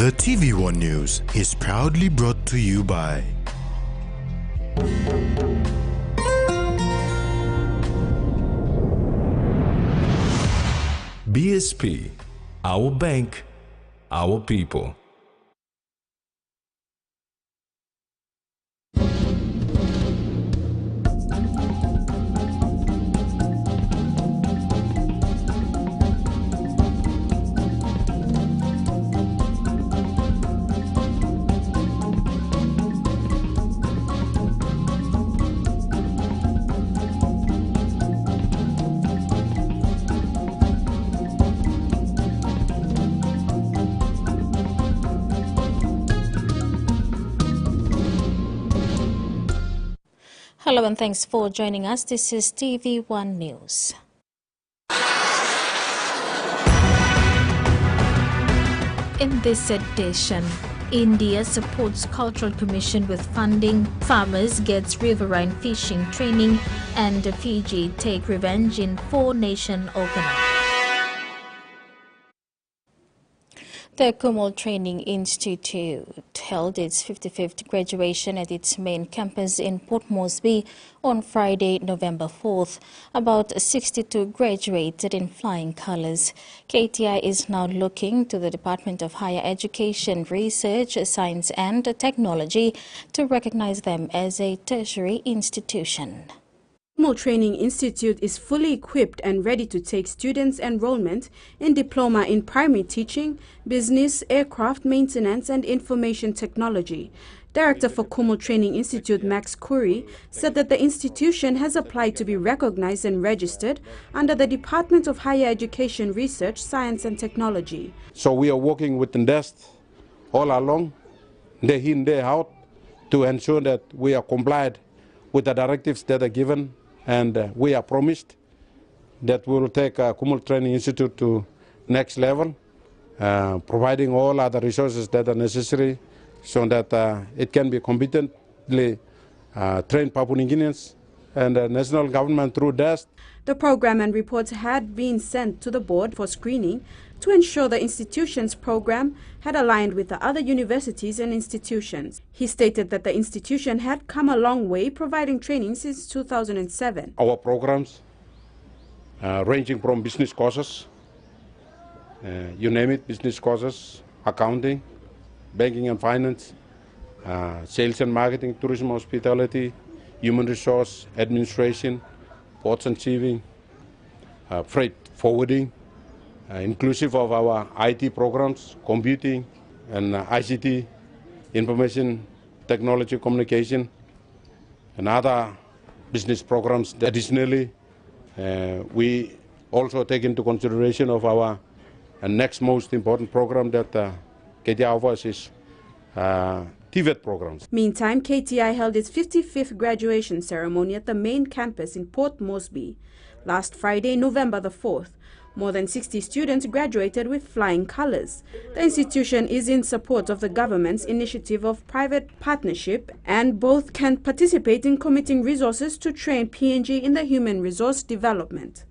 The TVWAN News is proudly brought to you by BSP, our bank, our people. Hello and thanks for joining us. This is TVWAN News. In this edition, India supports Cultural Commission with funding, farmers gets riverine fishing training, and Fiji take revenge in four-nation opener. The Kumul Training Institute held its 55th graduation at its main campus in Port Moresby on Friday, November 4th. About 62 graduated in flying colours. KTI is now looking to the Department of Higher Education, Research, Science and Technology to recognise them as a tertiary institution. Kumul Training Institute is fully equipped and ready to take students' enrollment in diploma in primary teaching, business, aircraft maintenance and information technology. Director for Kumul Training Institute, Max Curry, said that the institution has applied to be recognized and registered under the Department of Higher Education, Research, Science and Technology. So we are working with the desk all along, day in, day out, to ensure that we are compliant with the directives that are given. And we are promised that we will take Kumul Training Institute to next level, providing all other resources that are necessary so that it can be competently trained Papua New Guineans and the national government through DEST. The program and reports had been sent to the board for screening to ensure the institution's program had aligned with the other universities and institutions. He stated that the institution had come a long way providing training since 2007. Our programs ranging from business courses, you name it, business courses, accounting, banking and finance, sales and marketing, tourism, hospitality, human resource, administration, ports and shipping, freight forwarding, inclusive of our IT programs, computing and ICT, information technology communication, and other business programs. Additionally, we also take into consideration of our next most important program that KTI offers is TVET programs. Meantime, KTI held its 55th graduation ceremony at the main campus in Port Moresby. Last Friday, November the 4th, more than 60 students graduated with flying colors. The institution is in support of the government's initiative of private partnership, and both can participate in committing resources to train PNG in the human resource development.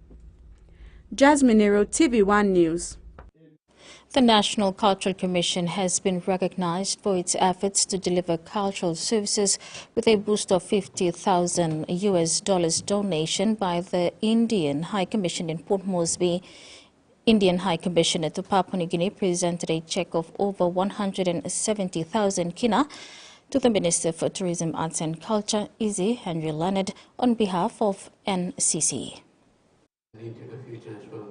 Jasmine Nero, TVWAN News. The National Cultural Commission has been recognized for its efforts to deliver cultural services with a boost of $50,000 donation by the Indian High Commission in Port Moresby. Indian High Commissioner to Papua New Guinea presented a cheque of over 170,000 kina to the Minister for Tourism, Arts and Culture, Izzy Henry Leonard, on behalf of NCC.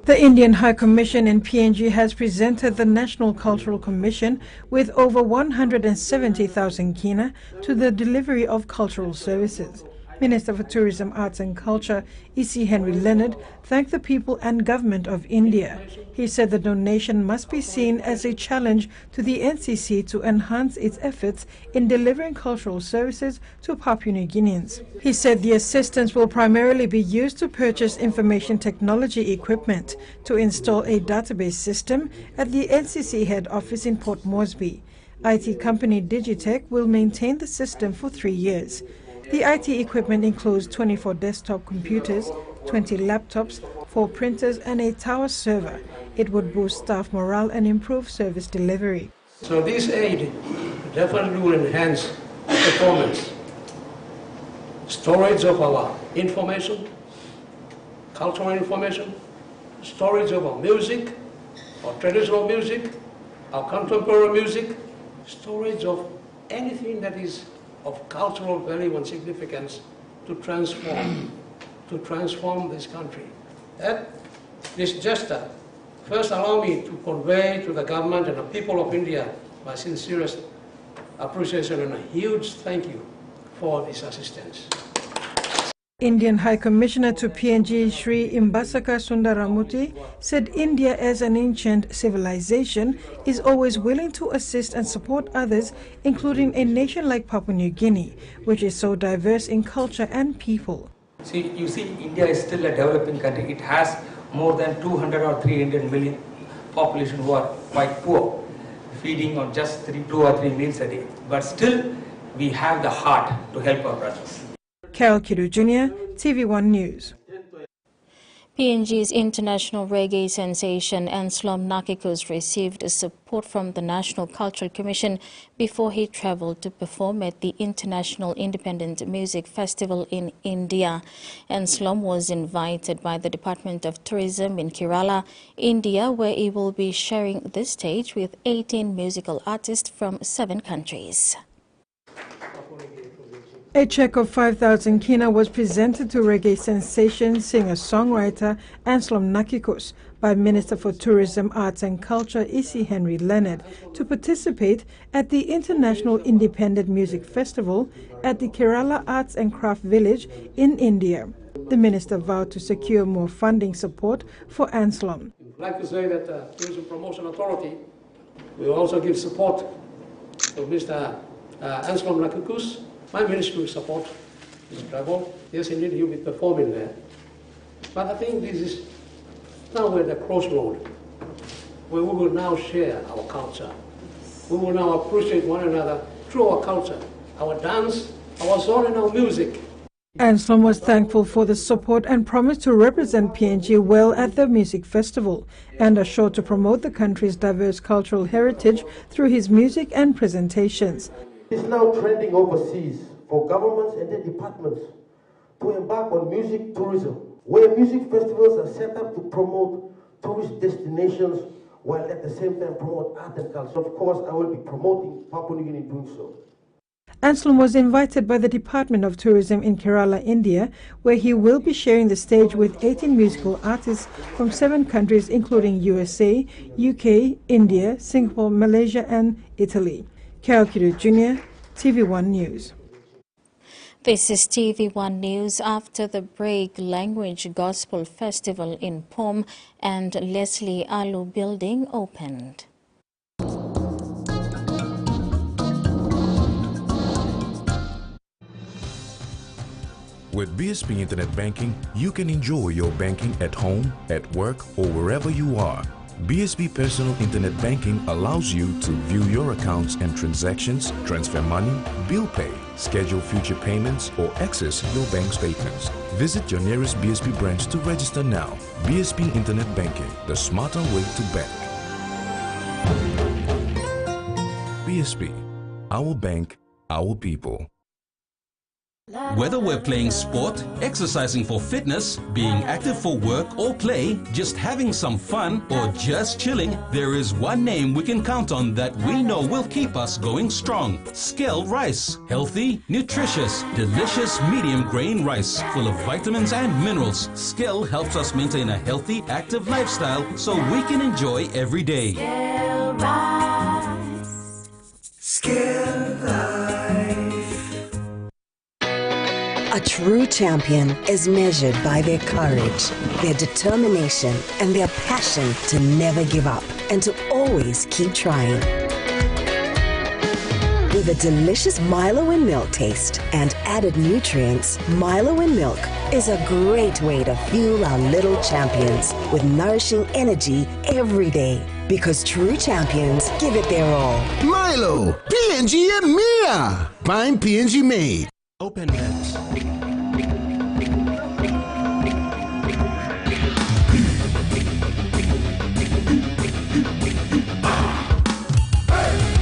The Indian High Commission in PNG has presented the National Cultural Commission with over 170,000 kina to the delivery of cultural services. Minister for Tourism, Arts and Culture, E.C. Henry Leonard, thanked the people and government of India. He said the donation must be seen as a challenge to the NCC to enhance its efforts in delivering cultural services to Papua New Guineans. He said the assistance will primarily be used to purchase information technology equipment to install a database system at the NCC head office in Port Moresby. IT company Digitech will maintain the system for 3 years. The IT equipment includes 24 desktop computers, 20 laptops, 4 printers and a tower server. It would boost staff morale and improve service delivery. So this aid definitely will enhance performance, storage of our information, cultural information, storage of our music, our traditional music, our contemporary music, storage of anything that is of cultural value and significance to transform this country. This gesture first allow me to convey to the government and the people of India my sincerest appreciation and a huge thank you for this assistance. Indian High Commissioner to PNG Sri Imbasaka Sundaramurthy said India as an ancient civilization is always willing to assist and support others, including a nation like Papua New Guinea, which is so diverse in culture and people. See, you see, India is still a developing country. It has more than 200 or 300 million population who are quite poor, feeding on just 2 or 3 meals a day. But still, we have the heart to help our brothers. Carol Kidu Jr., TV1 News. PNG's international reggae sensation Anselm Nakikus received support from the National Cultural Commission before he travelled to perform at the International Independent Music Festival in India. Anselm was invited by the Department of Tourism in Kerala, India, where he will be sharing the stage with 18 musical artists from 7 countries. A cheque of 5,000 kina was presented to reggae sensation singer-songwriter Anselm Nakikus by Minister for Tourism, Arts and Culture Isi Henry Leonard to participate at the International Independent Music Festival at the Kerala Arts and Craft Village in India. The minister vowed to secure more funding support for Anselm. I'd like to say that the Tourism Promotion Authority will also give support to Mr. Anselm Nakikus. My ministry will support his travel. Yes, indeed, he will be performing there. But I think this is now we're at the crossroad where we will now share our culture. We will now appreciate one another through our culture, our dance, our song and our music. Anselm was thankful for the support and promised to represent PNG well at the music festival and assured to promote the country's diverse cultural heritage through his music and presentations. It's now trending overseas for governments and their departments to embark on music tourism, where music festivals are set up to promote tourist destinations while at the same time promote art and culture. Of course, I will be promoting Papua New Guinea in doing so. Anselm was invited by the Department of Tourism in Kerala, India, where he will be sharing the stage with 18 musical artists from 7 countries including USA, UK, India, Singapore, Malaysia and Italy. Carol Kidu Jr., TV1 News. This is TV1 News. After the break, Language Gospel Festival in POM and Leslie Alu Building opened. With BSP Internet Banking, you can enjoy your banking at home, at work, or wherever you are. BSP Personal Internet Banking allows you to view your accounts and transactions, transfer money, bill pay, schedule future payments, or access your bank statements. Visit your nearest BSP branch to register now. BSP Internet Banking, the smarter way to bank. BSP, our bank, our people. Whether we're playing sport, exercising for fitness, being active for work or play, just having some fun, or just chilling, there is one name we can count on that we know will keep us going strong. Skell Rice. Healthy, nutritious, delicious medium grain rice full of vitamins and minerals. Skell helps us maintain a healthy, active lifestyle so we can enjoy every day. Skell Rice. Skell Life. A true champion is measured by their courage, their determination, and their passion to never give up and to always keep trying. With a delicious Milo in milk taste and added nutrients, Milo in milk is a great way to fuel our little champions with nourishing energy every day. Because true champions give it their all. Milo, PNG and Mia. Find PNG made. Open net. Hey!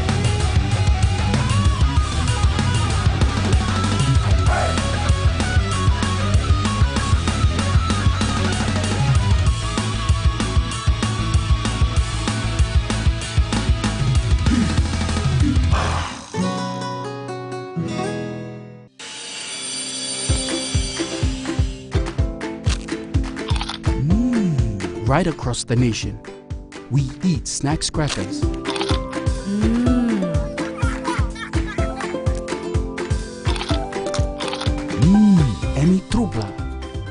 right across the nation. We eat snacks crackers. Emi trupla.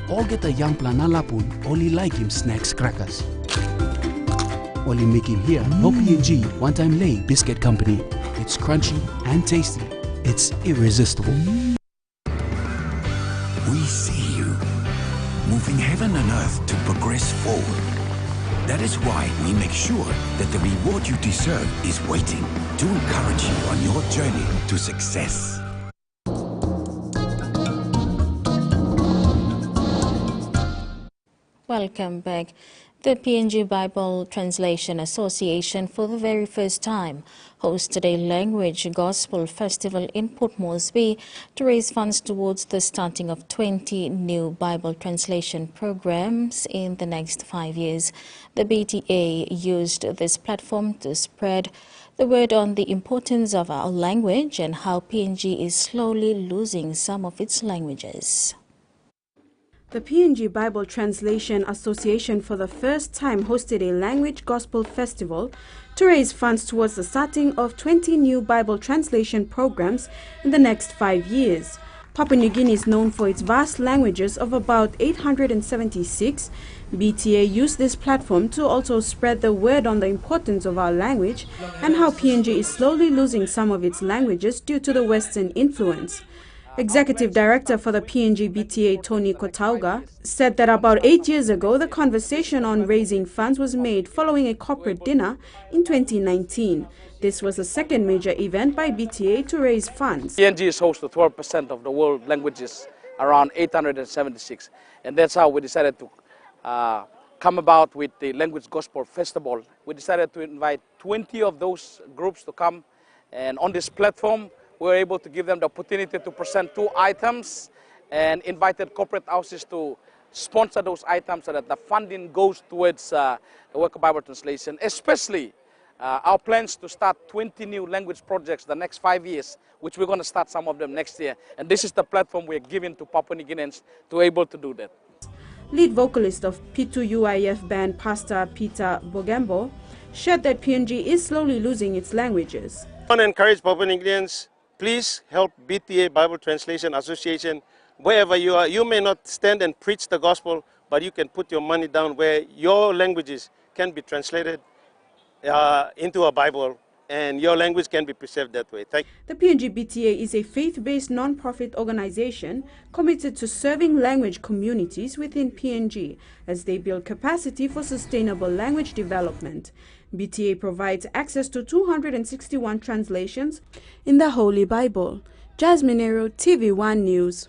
All get a young planalapun, only like him snacks crackers. Only make him here, no PNG, one-time lay biscuit company. It's crunchy and tasty. It's irresistible. We see you, moving heaven and earth to progress forward. That is why we make sure that the reward you deserve is waiting to encourage you on your journey to success. Welcome back. The PNG Bible Translation Association for the very first time hosted a language gospel festival in Port Moresby to raise funds towards the starting of 20 new Bible translation programs in the next 5 years. The BTA used this platform to spread the word on the importance of our language and how PNG is slowly losing some of its languages. The PNG Bible Translation Association for the first time hosted a language gospel festival to raise funds towards the starting of 20 new Bible translation programs in the next 5 years. Papua New Guinea is known for its vast languages of about 876. BTA used this platform to also spread the word on the importance of our language and how PNG is slowly losing some of its languages due to the Western influence. Executive Director for the PNG BTA, Tony Kotauga, said that about 8 years ago, the conversation on raising funds was made following a corporate dinner in 2019. This was the second major event by BTA to raise funds. PNG is host to 12% of the world languages, around 876. And that's how we decided to come about with the Language Gospel Festival. We decided to invite 20 of those groups to come, and on this platform, we were able to give them the opportunity to present 2 items and invited corporate houses to sponsor those items so that the funding goes towards the work of Bible translation, especially our plans to start 20 new language projects the next 5 years, which we're going to start some of them next year. And this is the platform we're giving to Papua New Guineans to be able to do that. Lead vocalist of P2UIF band, Pastor Peter Bogembo, shared that PNG is slowly losing its languages. I want to encourage Papua New Guineans, please help BTA Bible Translation Association wherever you are. You may not stand and preach the gospel, but you can put your money down where your languages can be translated into a Bible and your language can be preserved that way. Thank you. The PNG BTA is a faith-based non-profit organization committed to serving language communities within PNG as they build capacity for sustainable language development. BTA provides access to 261 translations in the Holy Bible. Jasmine Ero, TVWAN News.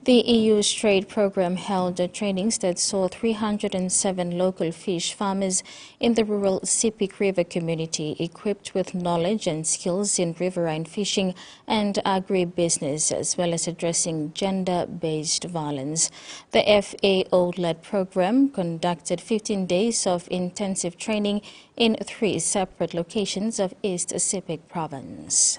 The EU's trade program held trainings that saw 307 local fish farmers in the rural Sepik River community equipped with knowledge and skills in riverine fishing and agribusiness, as well as addressing gender-based violence. The FAO-led program conducted 15 days of intensive training in 3 separate locations of East Sepik province.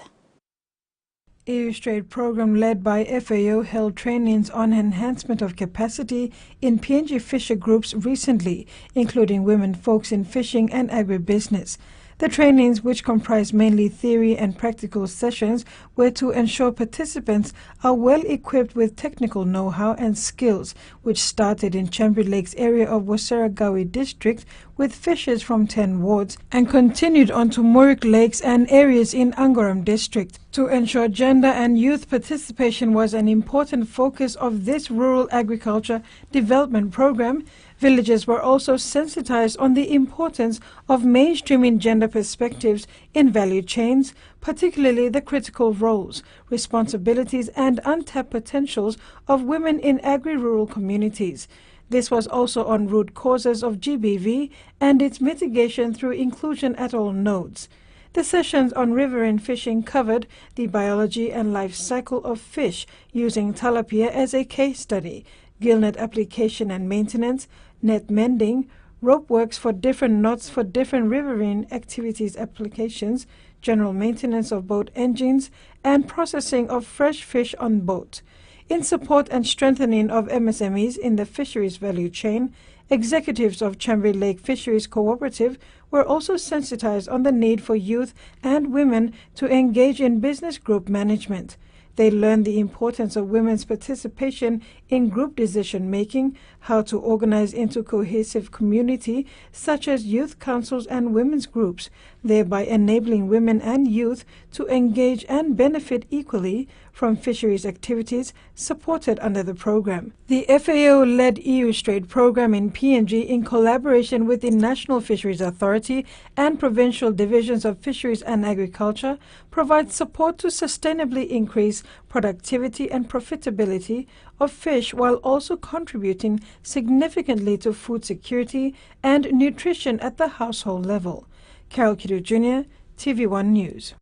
EU's trade program led by FAO held trainings on enhancement of capacity in PNG fisher groups recently, including women folks in fishing and agribusiness. The trainings, which comprise mainly theory and practical sessions, were to ensure participants are well equipped with technical know-how and skills, which started in Chambry Lakes area of Wasaragawi district with fishers from 10 wards and continued on to Murik Lakes and areas in Angoram district. To ensure gender and youth participation was an important focus of this rural agriculture development program. Villagers were also sensitized on the importance of mainstreaming gender perspectives in value chains, particularly the critical roles, responsibilities and untapped potentials of women in agri-rural communities. This was also on root causes of GBV and its mitigation through inclusion at all nodes. The sessions on riverine fishing covered the biology and life cycle of fish using tilapia as a case study, gillnet application and maintenance, net mending, rope works for different knots for different riverine activities applications, general maintenance of boat engines, and processing of fresh fish on boat. In support and strengthening of MSMEs in the fisheries value chain, Executives of Chambry Lake Fisheries Cooperative were also sensitized on the need for youth and women to engage in business group management. They learned the importance of women's participation in group decision-making, how to organize into cohesive community, such as youth councils and women's groups, thereby enabling women and youth to engage and benefit equally from fisheries activities supported under the program. The FAO-led EU Strait program in PNG, in collaboration with the National Fisheries Authority and provincial divisions of fisheries and agriculture, provides support to sustainably increase productivity and profitability of fish while also contributing significantly to food security and nutrition at the household level. Carol Kidu Jr., TVWAN News.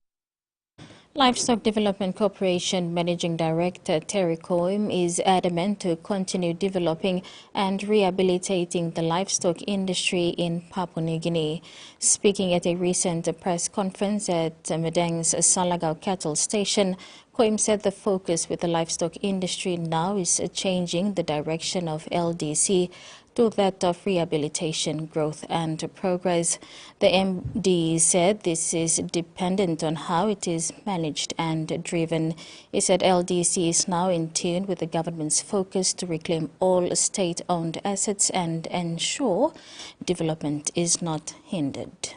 Livestock Development Corporation Managing Director Terry Coim is adamant to continue developing and rehabilitating the livestock industry in Papua New Guinea. Speaking at a recent press conference at Medang's Salagao Cattle Station, Coim said the focus with the livestock industry now is changing the direction of LDC to that of rehabilitation, growth and progress. The MD said this is dependent on how it is managed and driven. He said LDC is now in tune with the government's focus to reclaim all state-owned assets and ensure development is not hindered.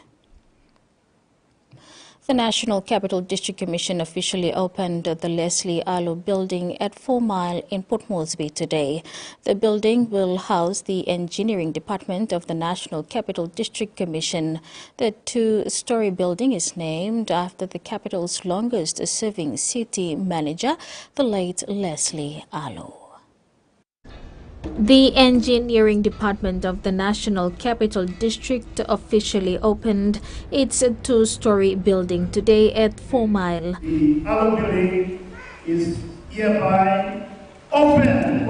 The National Capital District Commission officially opened the Leslie Alu building at 4 Mile in Port Moresby today. The building will house the engineering department of the National Capital District Commission. The two-story building is named after the capital's longest-serving city manager, the late Leslie Alu. The engineering department of the National Capital District officially opened its two-story building today at 4 Mile. The Alu building is hereby open.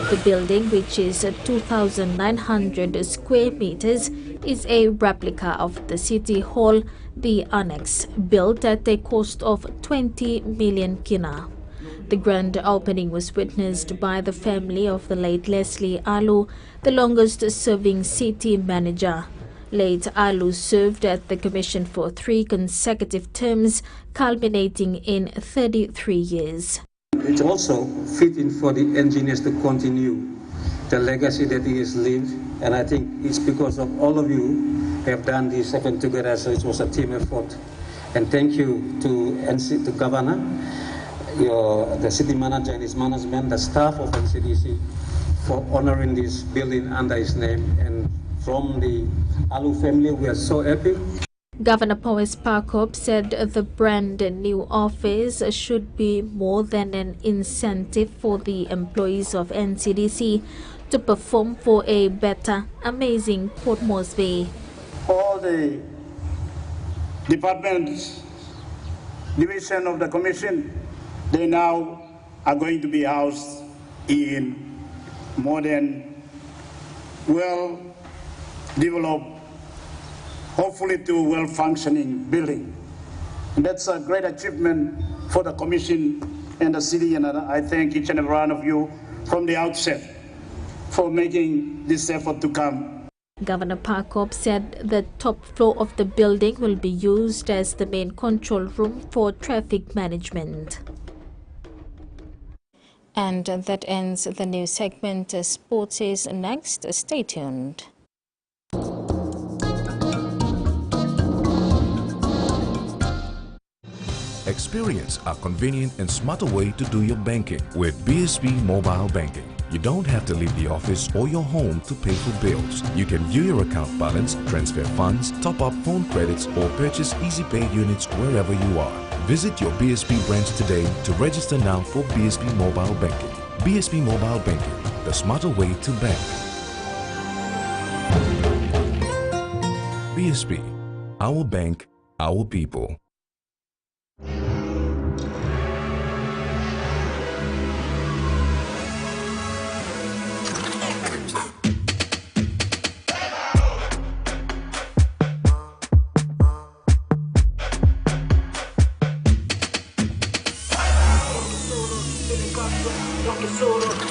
The building, which is 2,900 square meters, is a replica of the City Hall, the annex, built at a cost of 20 million kina. The grand opening was witnessed by the family of the late Leslie Alu, the longest-serving city manager. Late Alu served at the commission for 3 consecutive terms, culminating in 33 years. It's also fitting for the engineers to continue the legacy that he has lived, and I think it's because of all of you have done this happen together, so it was a team effort. And thank you to the governor, the city manager and his management, the staff of NCDC for honoring this building under his name. And from the Alu family, we are so happy. Governor Powes Parkop said the brand new office should be more than an incentive for the employees of NCDC to perform for a better, amazing Port Moresby. All the departments, division of the commission, they now are going to be housed in modern, well-developed, hopefully to well-functioning building. And that's a great achievement for the commission and the city, and I thank each and every one of you from the outset for making this effort to come. Governor Parkop said the top floor of the building will be used as the main control room for traffic management. And that ends the news segment. Sports is next. Stay tuned. Experience a convenient and smarter way to do your banking with BSB Mobile Banking. You don't have to leave the office or your home to pay for bills. You can view your account balance, transfer funds, top up phone credits, or purchase Easy Pay units wherever you are. Visit your BSB branch today to register now for BSB Mobile Banking. BSB Mobile Banking, the smarter way to bank. BSB, our bank, our people.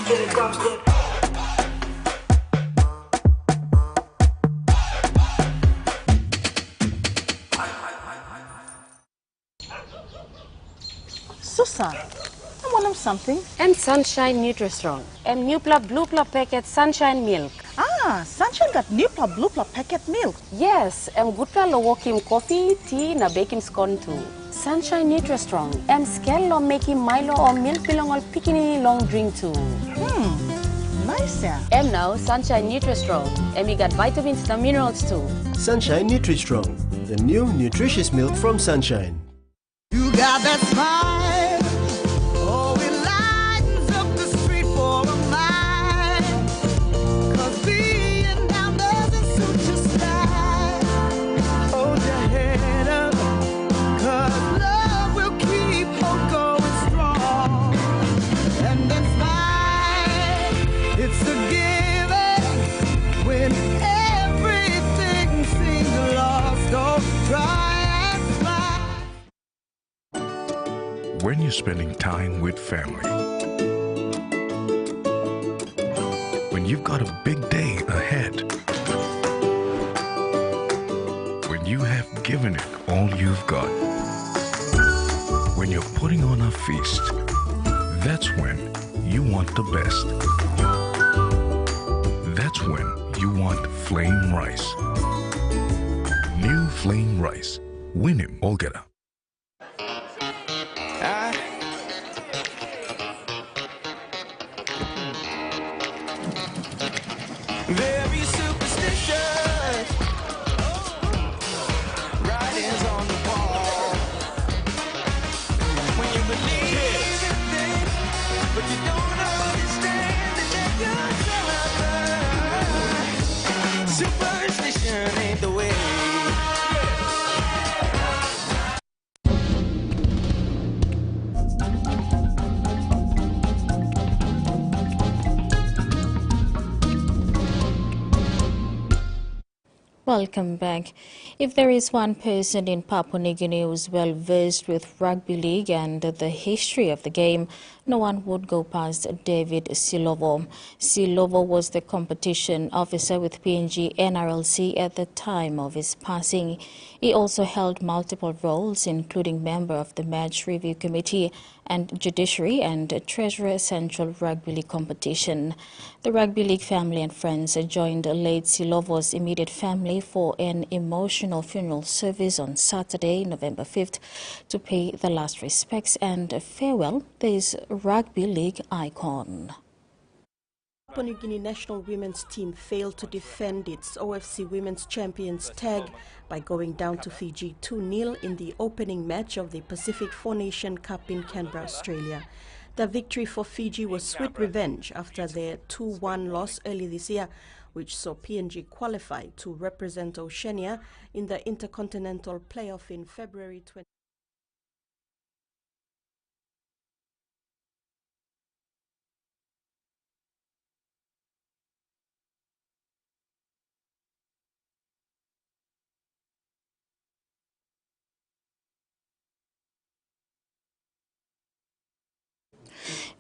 Helicopter, from something. And Sunshine Nutri-Strong. And new blue packet Sunshine milk. Ah, Sunshine got new blue packet milk. Yes, and good walking coffee, tea, na baking scone too. Sunshine Nutri-Strong. And scale or making Milo or milk belong all picking long drink too. Nice, yeah. And now Sunshine Nutri-Strong. And we got vitamins and minerals too. Sunshine Nutri-Strong, the new nutritious milk from Sunshine. You got that smile, oh, it lightens up the street for a mile. 'Cause being down doesn't suit your style. Hold your head up, 'cause love will keep on going strong. And then smile, it's a given when everything seems lost. Don't try. When you're spending time with family, when you've got a big day ahead, when you have given it all you've got, when you're putting on a feast, that's when you want the best. That's when you want flame rice. New flame rice. Win him, Olgeta. Very superstitious. Writings on the wall. When you believe in things, but you don't understand it, then you're superstition ain't the way. Welcome back. If there is one person in Papua New Guinea who is well versed with rugby league and the history of the game, no one would go past David Silovo. Silovo was the competition officer with PNG NRLC at the time of his passing. He also held multiple roles, including member of the Match Review Committee and Judiciary and Treasurer Central Rugby League competition. The Rugby League family and friends joined late Silovo's immediate family for an emotional funeral service on Saturday, November 5th, to pay the last respects and farewell this Rugby League icon. Papua New Guinea national women's team failed to defend its OFC Women's Champions tag by going down to Fiji 2-0 in the opening match of the Pacific Four-Nation Cup in Canberra, Australia. The victory for Fiji was sweet revenge after their 2-1 loss early this year, which saw PNG qualify to represent Oceania in the Intercontinental Playoff in February 20.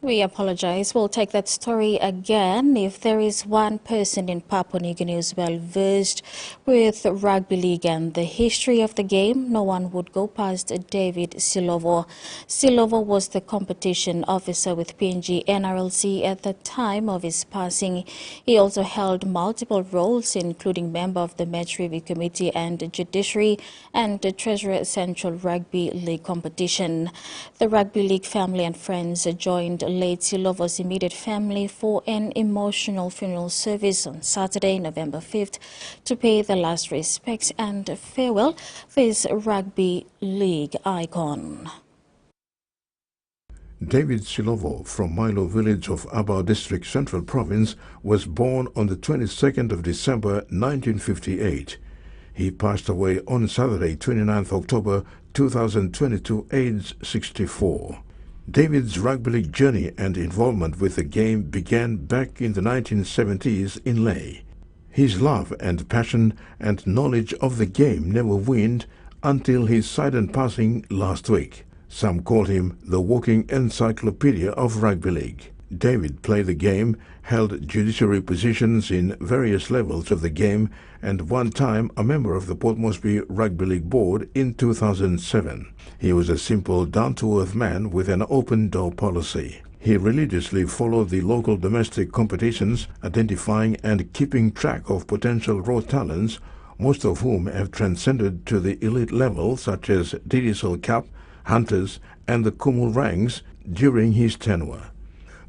We apologize. We'll take that story again. If there is one person in Papua New Guinea who's well versed with rugby league and the history of the game, no one would go past David Silovo. Silovo was the competition officer with PNG NRLC at the time of his passing. He also held multiple roles, including member of the Match Review Committee and Judiciary and the Treasurer Central Rugby League competition. The Rugby League family and friends joined late Silovo's immediate family for an emotional funeral service on Saturday, November 5th, to pay the last respects and farewell this Rugby League icon. David Silovo from Milo village of Abao District, Central Province, was born on the 22nd of December 1958. He passed away on Saturday, 29th October 2022, aged 64. David's rugby league journey and involvement with the game began back in the 1970s in Lae. His love and passion and knowledge of the game never waned until his sudden passing last week. Some called him the walking encyclopedia of rugby league. David played the game, held judiciary positions in various levels of the game, and one time a member of the Port Moresby Rugby League Board in 2007. He was a simple, down-to-earth man with an open-door policy. He religiously followed the local domestic competitions, identifying and keeping track of potential raw talents, most of whom have transcended to the elite level, such as Digicel Cup, Hunters, and the Kumul ranks during his tenure.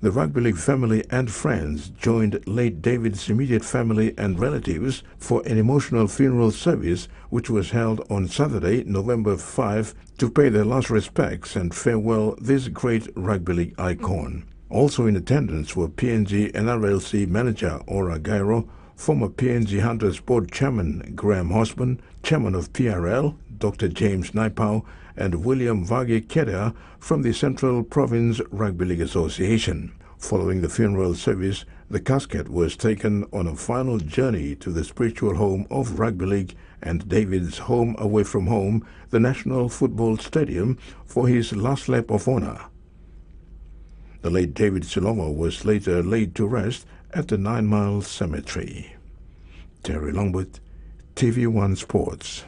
The Rugby League family and friends joined late David's immediate family and relatives for an emotional funeral service which was held on Saturday, November 5, to pay their last respects and farewell this great Rugby League icon. Also in attendance were PNG NRLC manager Ora Gairo, former PNG Hunters Board Chairman Graham Hosman, Chairman of PRL Dr. James Naipau, and William Vagi Kerea from the Central Province Rugby League Association. Following the funeral service, the casket was taken on a final journey to the spiritual home of Rugby League and David's home away from home, the National Football Stadium, for his last lap of honour. The late David Silongo was later laid to rest at the 9 Mile Cemetery. Terry Longwood, TV1 Sports.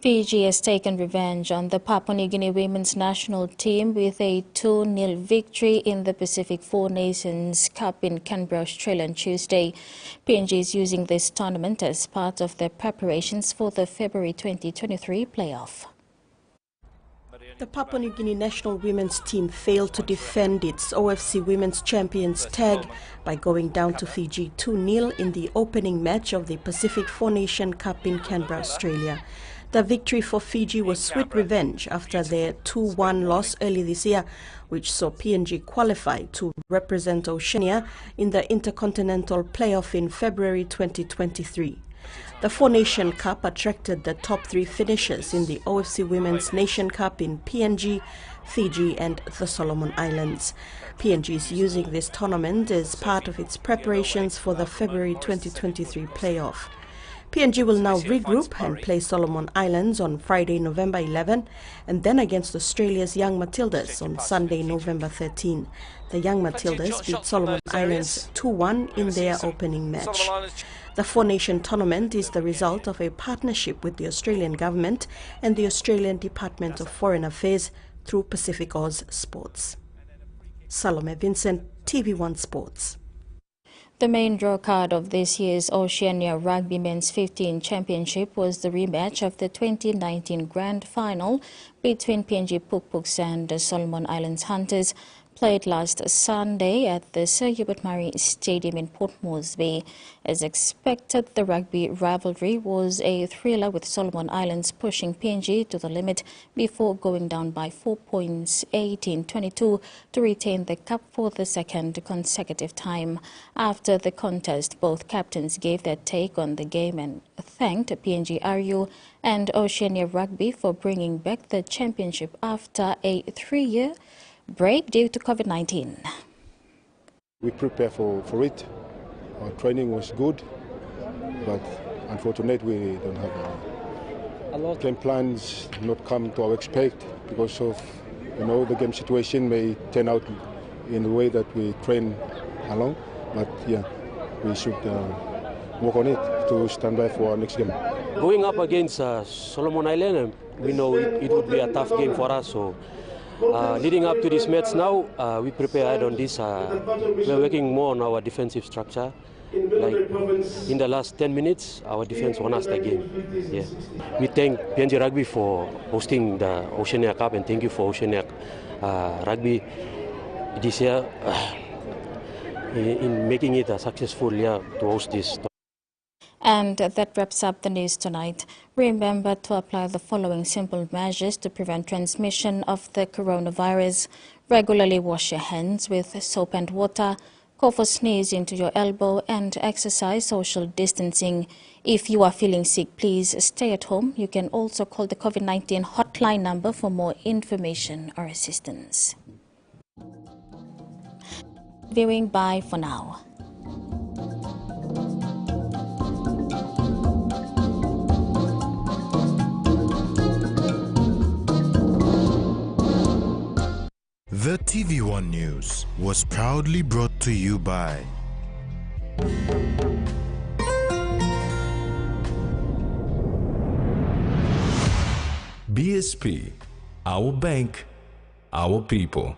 Fiji has taken revenge on the Papua New Guinea women's national team with a 2-0 victory in the Pacific Four Nations Cup in Canberra, Australia on Tuesday. PNG is using this tournament as part of their preparations for the February 2023 playoff. The Papua New Guinea national women's team failed to defend its OFC Women's Champions tag by going down to Fiji 2-0 in the opening match of the Pacific Four Nation Cup in Canberra, Australia. The victory for Fiji was sweet revenge after their 2-1 loss early this year, which saw PNG qualify to represent Oceania in the Intercontinental Playoff in February 2023. The Four Nation Cup attracted the top 3 finishers in the OFC Women's Nation Cup in PNG, Fiji and the Solomon Islands. PNG is using this tournament as part of its preparations for the February 2023 playoff. PNG will now regroup and play Solomon Islands on Friday, November 11, and then against Australia's Young Matildas on Sunday, November 13. The Young Matildas beat Solomon Islands 2-1 in their opening match. The Four Nation tournament is the result of a partnership with the Australian government and the Australian Department of Foreign Affairs through Pacific Oz Sports. Salome Vincent, TV1 Sports. The main draw card of this year's Oceania Rugby Men's 15 Championship was the rematch of the 2019 Grand Final between PNG Pukpuks and the Solomon Islands Hunters, played last Sunday at the Sir Hubert Murray Stadium in Port Moresby. As expected, the rugby rivalry was a thriller, with Solomon Islands pushing PNG to the limit before going down by 4 points, 18-22, to retain the cup for the second consecutive time. After the contest, both captains gave their take on the game and thanked PNG RU and Oceania Rugby for bringing back the championship after a 3-year break due to COVID-19. We prepare for it. Our training was good, but unfortunately we don't have a lot. Game plans not come to our expect because of, the game situation may turn out in the way that we train along. But yeah, we should work on it to stand by for our next game. Going up against Solomon Island, we know it would be a tough game for us. So leading up to this match now, we prepared on this. We're working more on our defensive structure. Like in the last 10 minutes, our defense won us the game. Yeah. We thank PNG Rugby for hosting the Oceania Cup, and thank you for Oceania Rugby this year in making it a successful year to host this. And that wraps up the news tonight. Remember to apply the following simple measures to prevent transmission of the coronavirus. Regularly wash your hands with soap and water. Cough or sneeze into your elbow, and exercise social distancing. If you are feeling sick, please stay at home. You can also call the COVID-19 hotline number for more information or assistance. Viewing, bye for now. The TVWAN News was proudly brought to you by BSP, our bank, our people.